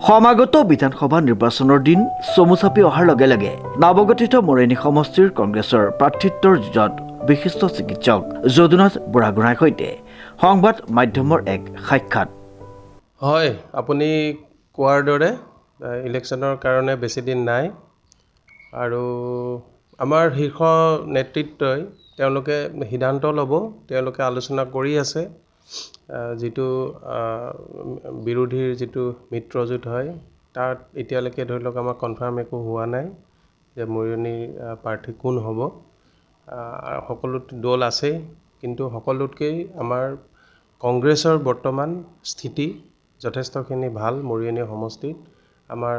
সমাগত বিধানসভা নিৰ্বাচনৰ দিন চমু চাপি অহাৰ লগে লগে নৱগঠিত মৰিয়নি সমষ্টিৰ কংগ্ৰেছৰ প্ৰাৰ্থিত্বৰ যুঁজত বিশিষ্ট চিকিৎসক যদুনাথ বুঢ়াগোহাঁইৰ সৈতে সংবাদ মাধ্যমৰ এক সাক্ষাৎ। হয়, আপুনি কোৱাৰ দৰে ইলেকশ্যনৰ কাৰণে বেছি দিন নাই আৰু আমাৰ শীৰ্ষ নেতৃত্বই তেওঁলোকে সিদ্ধান্ত ল'ব, তেওঁলোকে আলোচনা কৰি আছে। যিটো বিৰোধীৰ যিটো মিত্ৰজোঁট হয় তাত এতিয়ালৈকে ধৰি লওক আমাৰ কনফাৰ্ম একো হোৱা নাই যে মৰিয়নিৰ প্ৰাৰ্থী কোন হ'ব। সকলো দল আছেই, কিন্তু সকলোতকৈ আমাৰ কংগ্ৰেছৰ বৰ্তমান স্থিতি যথেষ্টখিনি ভাল। মৰিয়নি সমষ্টিত আমাৰ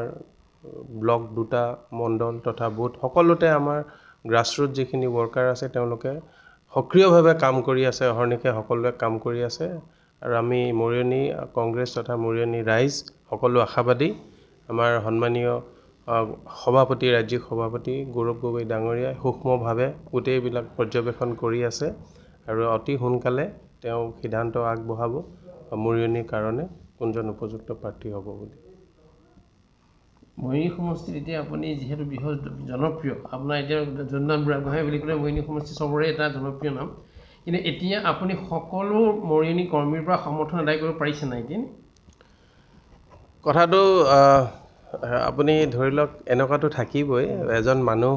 ব্লক দুটা মণ্ডল তথা বুথ সকলোতে আমাৰ গ্ৰাছৰুট যিখিনি ৱৰ্কাৰ আছে তেওঁলোকে সক্ৰিয়ভাৱে কাম কৰি আছে, অহৰ্নিশে সকলোৱে কাম কৰি আছে আৰু আমি মৰিয়নি কংগ্ৰেছ তথা মৰিয়নি ৰাইজ সকলো আশাবাদী। আমাৰ সন্মানীয় সভাপতি, ৰাজ্যিক সভাপতি গৌৰৱ গগৈ ডাঙৰীয়াই সূক্ষ্মভাৱে গোটেইবিলাক পৰ্যবেক্ষণ কৰি আছে আৰু অতি সোনকালে তেওঁ সিদ্ধান্ত আগবঢ়াব মৰিয়নিৰ কাৰণে কোনজন উপযুক্ত প্ৰাৰ্থী হ'ব বুলি। মৰিয়নি সমষ্টিত এতিয়া আপুনি যিহেতু বৃহৎ জনপ্ৰিয়, আপোনাৰ এতিয়া যদুনাথ বুঢ়াগোহাঁই বুলি ক'লে মৰিয়নি সমষ্টি চবৰে এটা জনপ্ৰিয় নাম, কিন্তু এতিয়া আপুনি সকলো মৰিয়নি কৰ্মীৰ পৰা সমৰ্থন আদায় কৰিব পাৰিছে নাই? এতিয়া কথাটো আপুনি ধৰি লওক এনেকুৱাতো থাকিবই, এজন মানুহ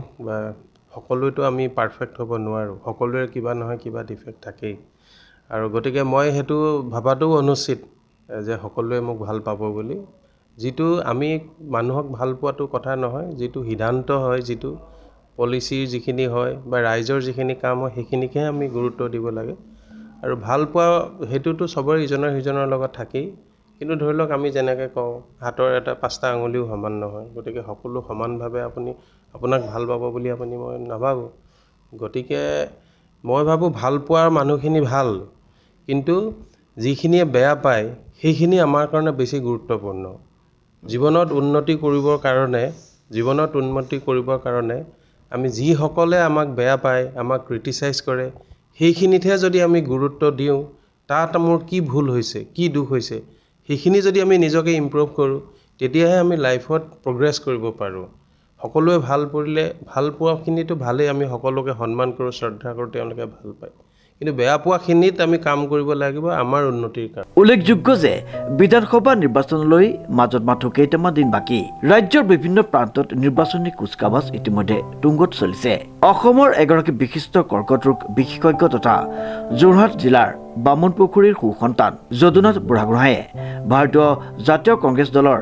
সকলোৱেতো আমি পাৰফেক্ট হ'ব নোৱাৰোঁ, সকলোৰে কিবা নহয় কিবা ডিফেক্ট থাকেই আৰু গতিকে মই সেইটো ভাবাটোও অনুচিত যে সকলোৱে মোক ভাল পাব বুলি। যিটো আমি মানুহক ভাল পোৱাটো কথা নহয়, যিটো সিদ্ধান্ত হয়, যিটো পলিচিৰ যিখিনি হয় বা ৰাইজৰ যিখিনি কাম হয় সেইখিনিকহে আমি গুৰুত্ব দিব লাগে আৰু ভাল পোৱা সেইটোতো চবৰে ইজনৰ সিজনৰ লগত থাকেই। কিন্তু ধৰি লওক আমি যেনেকৈ কওঁ হাতৰ এটা 5টা আঙুলিও সমান নহয়, গতিকে সকলো সমানভাৱে আপোনাক ভাল পাব বুলি মই নাভাবোঁ। গতিকে মই ভাবোঁ ভাল পোৱাৰ মানুহখিনি ভাল, কিন্তু যিখিনিয়ে বেয়া পায় সেইখিনি আমাৰ কাৰণে বেছি গুৰুত্বপূৰ্ণ। জীৱনত উন্নতি কৰিবৰ কাৰণে আমি যিসকলে আমাক বেয়া পায়, আমাক ক্ৰিটিচাইজ কৰে, সেইখিনিতহে যদি আমি গুৰুত্ব দিওঁ, তাত মোৰ কি ভুল হৈছে, কি দুখ হৈছে, সেইখিনি যদি আমি নিজকে ইমপ্ৰুভ কৰোঁ তেতিয়াহে আমি লাইফত প্ৰগ্ৰেছ কৰিব পাৰোঁ। সকলোৱে ভাল পোৱাখিনিতো ভালেই, আমি সকলোকে সন্মান কৰোঁ, শ্ৰদ্ধা কৰোঁ, তেওঁলোকে ভাল পায়, কিন্তু বেয়া পোৱাখিনিত আমি কাম কৰিব লাগিব আমাৰ উন্নতিৰ কাৰণে। উল্লেখযোগ্য যে বিধানসভা নিৰ্বাচনলৈ মাজত মাথো কেইটামান দিন বাকী। ৰাজ্যৰ বিভিন্ন প্ৰান্তত নিৰ্বাচনী কুচকাৱাজ ইতিমধ্যে তুংগত চলিছে। অসমৰ এগৰাকী বিশিষ্ট কৰ্কট ৰোগ বিশেষজ্ঞ তথা যোৰহাট জিলাৰ বামুণপুখুৰীৰ সুসন্তান যদুনাথ বুঢ়াগোহাঁইয়ে ভাৰতীয় জাতীয় কংগ্ৰেছ দলৰ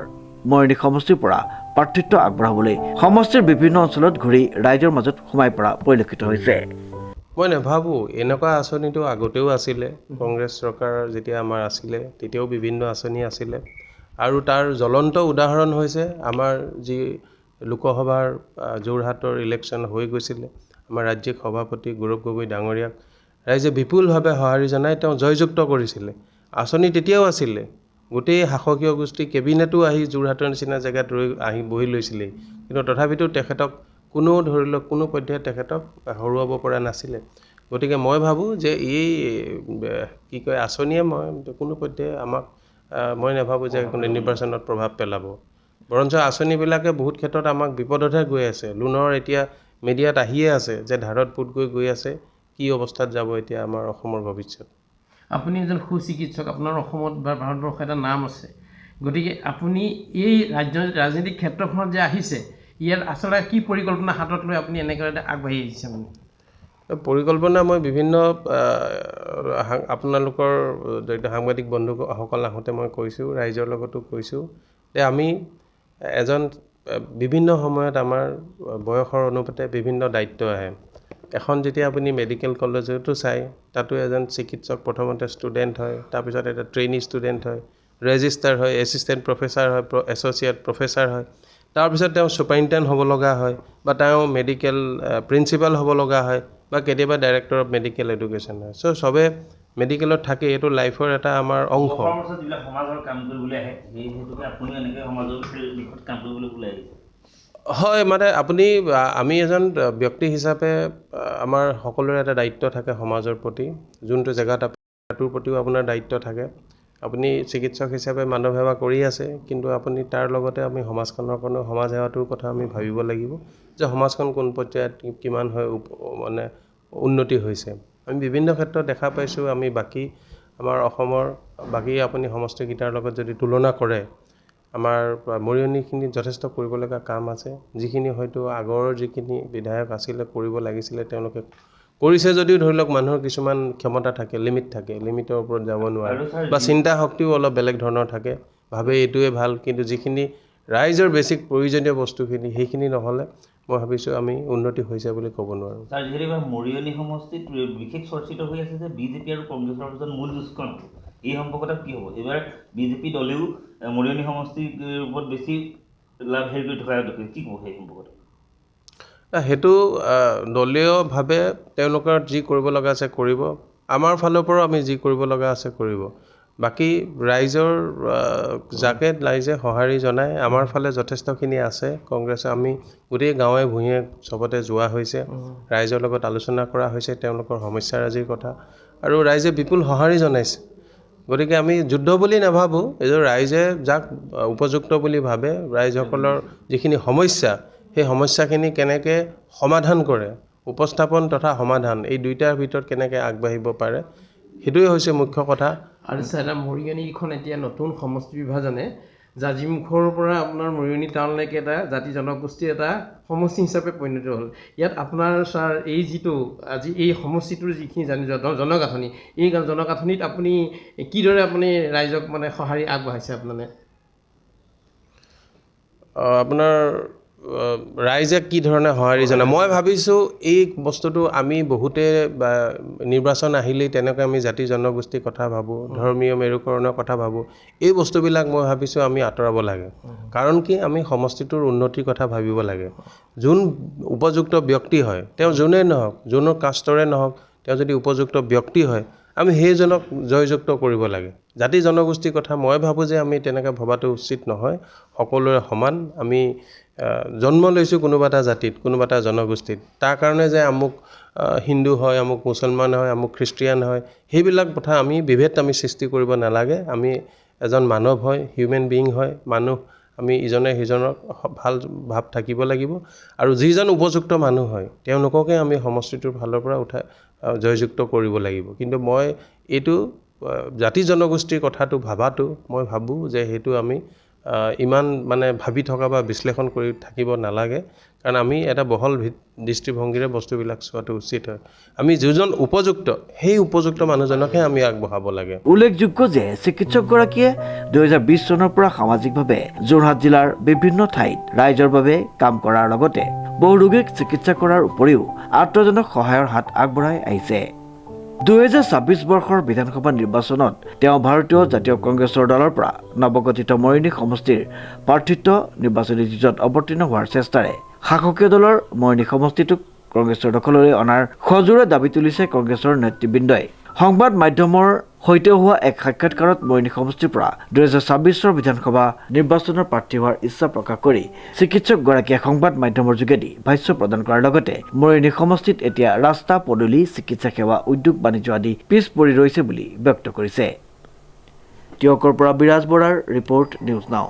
মৰিয়নি সমষ্টিৰ পৰা প্ৰাৰ্থিত্ব আগবঢ়াবলৈ সমষ্টিৰ বিভিন্ন অঞ্চলত ঘূৰি ৰাইজৰ মাজত সোমাই পৰা পৰিলক্ষিত হৈছে। মই নাভাবোঁ, এনেকুৱা আঁচনিটো আগতেও আছিলে, কংগ্ৰেছ চৰকাৰ যেতিয়া আমাৰ আছিলে তেতিয়াও বিভিন্ন আঁচনি আছিলে আৰু তাৰ জ্বলন্ত উদাহৰণ হৈছে আমাৰ যি লোকসভাৰ যোৰহাটৰ ইলেকশ্যন হৈ গৈছিলে। আমাৰ ৰাজ্যিক সভাপতি গৌৰৱ গগৈ ডাঙৰীয়াক ৰাইজে বিপুলভাৱে সঁহাৰি জনাই তেওঁ জয়যুক্ত কৰিছিলে। আঁচনি তেতিয়াও আছিলে, গোটেই শাসকীয় গোষ্ঠী কেবিনেটো আহি যোৰহাটৰ নিচিনা জেগাত আহি বহি লৈছিলেই, কিন্তু তথাপিতো তেখেতক কোনো পধ্যে তেখেতক হৰুৱাব পৰা নাছিলে। গতিকে মই ভাবোঁ যে এই আঁচনিয়ে কোনো পধ্যে মই নাভাবোঁ যে কোনো নিৰ্বাচনত প্ৰভাৱ পেলাব। বৰঞ্চ আঁচনিবিলাকে বহুত ক্ষেত্ৰত আমাক বিপদতহে গৈ আছে। লোনৰ এতিয়া মিডিয়াত আহিয়ে আছে যে ধাৰত পোত গৈ আছে, কি অৱস্থাত যাব এতিয়া আমাৰ অসমৰ ভৱিষ্যত। আপুনি এজন সুচিকিৎসক, আপোনাৰ অসমত বা ভাৰতবৰ্ষত এটা নাম আছে, গতিকে আপুনি এই ৰাজনৈতিক ক্ষেত্ৰখনত যে আহিছে, ইয়াত আচলতে কি পৰিকল্পনা হাতত লৈ আপুনি এনেকৈ আগবাঢ়ি আহিছে? পৰিকল্পনা মই বিভিন্ন আপোনালোকৰ সাংবাদিক বন্ধুসকল আহোঁতে মই কৈছোঁ, ৰাইজৰ লগতো কৈছোঁ যে আমি বিভিন্ন সময়ত আমাৰ বয়সৰ অনুপাতে বিভিন্ন দায়িত্ব আহে। এখন যেতিয়া আপুনি মেডিকেল কলেজতো চায়, তাতো এজন চিকিৎসক প্ৰথমতে ষ্টুডেণ্ট হয়, তাৰপিছত এটা ট্ৰেইনী ষ্টুডেণ্ট হয়, ৰেজিষ্টাৰ হয়, এছিষ্টেণ্ট প্ৰফেচাৰ হয়, এছ'চিয়েট প্ৰফেচাৰ হয়, তাৰপিছত তেওঁ ছুপাৰিনটেণ্ডেণ্ট হ'ব লগা হয় বা তেওঁ মেডিকেল প্ৰিন্সিপাল হ'ব লগা হয় বা কেতিয়াবা ডাইৰেক্টৰ অফ মেডিকেল এডুকেশ্যন হয়। চবে মেডিকেলত থাকে, এইটো লাইফৰ এটা আমাৰ অংশ। হয়, আমি এজন ব্যক্তি হিচাপে আমাৰ সকলোৰে এটা দায়িত্ব থাকে সমাজৰ প্ৰতি, যোনটো জেগাত তাৰটোৰ প্ৰতিও আপোনাৰ দায়িত্ব থাকে আপুনি চিকিৎসক হিচাপে মানৱ সেৱা কৰি আছে, কিন্তু আপুনি তাৰ লগতে আমি সমাজখনৰ কাৰণে সমাজ সেৱাটোৰ কথা আমি ভাবিব লাগিব যে সমাজখন কোন পৰ্যায়ত কিমান হয় মানে উন্নতি হৈছে। আমি বিভিন্ন ক্ষেত্ৰত দেখা পাইছোঁ, আমি বাকী আমাৰ অসমৰ বাকী আপুনি সমষ্টিকেইটাৰ লগত যদি তুলনা কৰে, আমাৰ মৰিয়নিখিনিত যথেষ্ট কৰিবলগা কাম আছে, যিখিনি হয়তো আগৰ যিখিনি বিধায়ক আছিলে কৰিব লাগিছিলে তেওঁলোকে কৰিছে যদিও ধৰি লওক মানুহৰ কিছুমান ক্ষমতা থাকে, লিমিট থাকে, লিমিটৰ ওপৰত যাব নোৱাৰে বা চিন্তা শক্তিও অলপ বেলেগ ধৰণৰ থাকে, ভাবে এইটোৱে ভাল, কিন্তু যিখিনি ৰাইজৰ বেছিক প্ৰয়োজনীয় বস্তুখিনি সেইখিনি নহ'লে মই ভাবিছোঁ আমি উন্নতি হৈছে বুলি ক'ব নোৱাৰোঁ। ছাৰ, যিহেতু এইবাৰ মৰিয়নি সমষ্টিত বিশেষ চৰ্চিত হৈ আছে যে বিজেপি আৰু কংগ্ৰেছৰ মাজত মূল যুঁজখন, এই সম্পৰ্কত কি হ'ব? এইবাৰ বিজেপি দলেও মৰিয়নি সমষ্টিৰ ওপৰত বেছি লাভ হেৰি কৰি থকা দেখে, কি ক'ব সেই সম্পৰ্কত? সেইটো দলীয়ভাৱে তেওঁলোকৰ যি কৰিব লগা আছে কৰিব, আমাৰ ফালৰ পৰাও আমি যি কৰিব লগা আছে কৰিব। বাকী ৰাইজৰ যাকে ৰাইজে সঁহাৰি জনায়, আমাৰ ফালে যথেষ্টখিনি আছে। কংগ্ৰেছে আমি গোটেই গাঁৱে ভূঞে চবতে যোৱা হৈছে, ৰাইজৰ লগত আলোচনা কৰা হৈছে তেওঁলোকৰ সমস্যাৰাজিৰ কথা, আৰু ৰাইজে বিপুল সঁহাৰি জনাইছে। গতিকে আমি যুদ্ধ বুলি নাভাবোঁ, এইযোৰ ৰাইজে যাক উপযুক্ত বুলি ভাবে, ৰাইজসকলৰ যিখিনি সমস্যা সেই সমস্যাখিনি কেনেকৈ সমাধান কৰে, উপস্থাপন তথা সমাধান এই দুইটাৰ ভিতৰত কেনেকৈ আগবাঢ়িব পাৰে, সেইটোৱে হৈছে মুখ্য কথা। আৰু ছাৰ, মৰিয়নিখন এতিয়া নতুন সমষ্টি বিভাজনে জাঁজীমুখৰ পৰা আপোনাৰ মৰিয়নি টাউনলৈকে এটা জাতি জনগোষ্ঠীৰ এটা সমষ্টি হিচাপে পৰিণত হ'ল। ইয়াত আপোনাৰ ছাৰ এই যিটো আজি এই সমষ্টিটোৰ যিখিনি জনগাঁথনি, এই জনগাঁথনিত আপুনি কিদৰে আপুনি ৰাইজক মানে সঁহাৰি আগবঢ়াইছে আপোনালে? আপোনাৰ ৰাইজে কি ধৰণে সঁহাৰি জনায়, মই ভাবিছোঁ এই বস্তুটো আমি বহুতে নিৰ্বাচন আহিলেই তেনেকৈ আমি জাতি জনগোষ্ঠীৰ কথা ভাবোঁ, ধৰ্মীয় মেৰুকৰণৰ কথা ভাবোঁ। এই বস্তুবিলাক মই ভাবিছোঁ আমি আঁতৰাব লাগে। কাৰণ কি, আমি সমষ্টিটোৰ উন্নতিৰ কথা ভাবিব লাগে। যোন উপযুক্ত ব্যক্তি হয়, তেওঁ যোনেই নহওক, যোনৰ কাষ্টৰে নহওক, তেওঁ যদি উপযুক্ত ব্যক্তি হয়, আমি সেইজনক জয়যুক্ত কৰিব লাগে। জাতি জনগোষ্ঠীৰ কথা মই ভাবোঁ যে আমি তেনেকৈ ভবাটো উচিত নহয়। সকলোৰে সমান। আমি জন্ম লৈছোঁ কোনোবা এটা জাতিত, কোনোবা এটা জনগোষ্ঠীত, তাৰ কাৰণে যে আমুক হিন্দু হয়, আমুক মুছলমান হয়, আমুক খ্ৰীষ্টিয়ান হয়, সেইবিলাক কথা আমি বিভেদ আমি সৃষ্টি কৰিব নালাগে। আমি এজন মানৱ হয়, হিউমেন বিইং হয়, মানুহ। আমি ইজনে সিজনৰ ভাল ভাৱ থাকিব লাগিব, আৰু যিজন উপযুক্ত মানুহ হয় তেওঁলোককে আমি সমষ্টিটোৰ ফালৰ পৰা জয়যুক্ত কৰিব লাগিব। কিন্তু মই এইটো জাতি জনগোষ্ঠীৰ কথাটো ভাবাটো মই ভাবোঁ যে সেইটো আমি ইমান মানে ভাবি থকা বা বিশ্লেষণ কৰি থাকিব নালাগে, কাৰণ আমি এটা বহল দৃষ্টিভংগীৰে বস্তুবিলাক চোৱাটো উচিত হয়। আমি যিজন উপযুক্ত সেই উপযুক্ত মানুহজনকহে আমি আগবঢ়াব লাগে। উল্লেখযোগ্য যে চিকিৎসকগৰাকীয়ে 2020 চনৰ পৰা সামাজিকভাৱে যোৰহাট জিলাৰ বিভিন্ন ঠাইত ৰাইজৰ বাবে কাম কৰাৰ লগতে বহু ৰোগীক চিকিৎসা কৰাৰ উপৰিও আত্মজনক সহায়ৰ হাত আগবঢ়াই আহিছে। 2026 বৰ্ষৰ বিধানসভা নিৰ্বাচনত তেওঁ ভাৰতীয় জাতীয় কংগ্ৰেছৰ দলৰ পৰা নৱগঠিত মৰিয়নি সমষ্টিৰ প্ৰাৰ্থিত্ব নিৰ্বাচনী যুঁজত অৱতীৰ্ণ হোৱাৰ চেষ্টাৰে শাসকীয় দলৰ মৰিয়নি সমষ্টিটোক কংগ্ৰেছৰ দখললৈ অনাৰ সজোৰে দাবী তুলিছে কংগ্ৰেছৰ নেতৃবৃন্দই। সংবাদ মাধ্যমৰ সৈতে হোৱা এক সাক্ষাৎকাৰত মৰিয়নি সমষ্টিৰ পৰা 2026 বিধানসভা নিৰ্বাচনৰ প্ৰাৰ্থী হোৱাৰ ইচ্ছা প্ৰকাশ কৰি চিকিৎসকগৰাকীয়ে সংবাদ মাধ্যমৰ যোগেদি ভাষ্য প্ৰদান কৰাৰ লগতে মৰিয়নি সমষ্টিত এতিয়া ৰাস্তা পদূলি, চিকিৎসা সেৱা, উদ্যোগ বাণিজ্য আদি পিছ পৰি ৰৈছে বুলি ব্যক্ত কৰিছে। টিয়কৰ পৰা বিৰাজ বৰাৰ ৰিপৰ্ট, নিউজ নাও।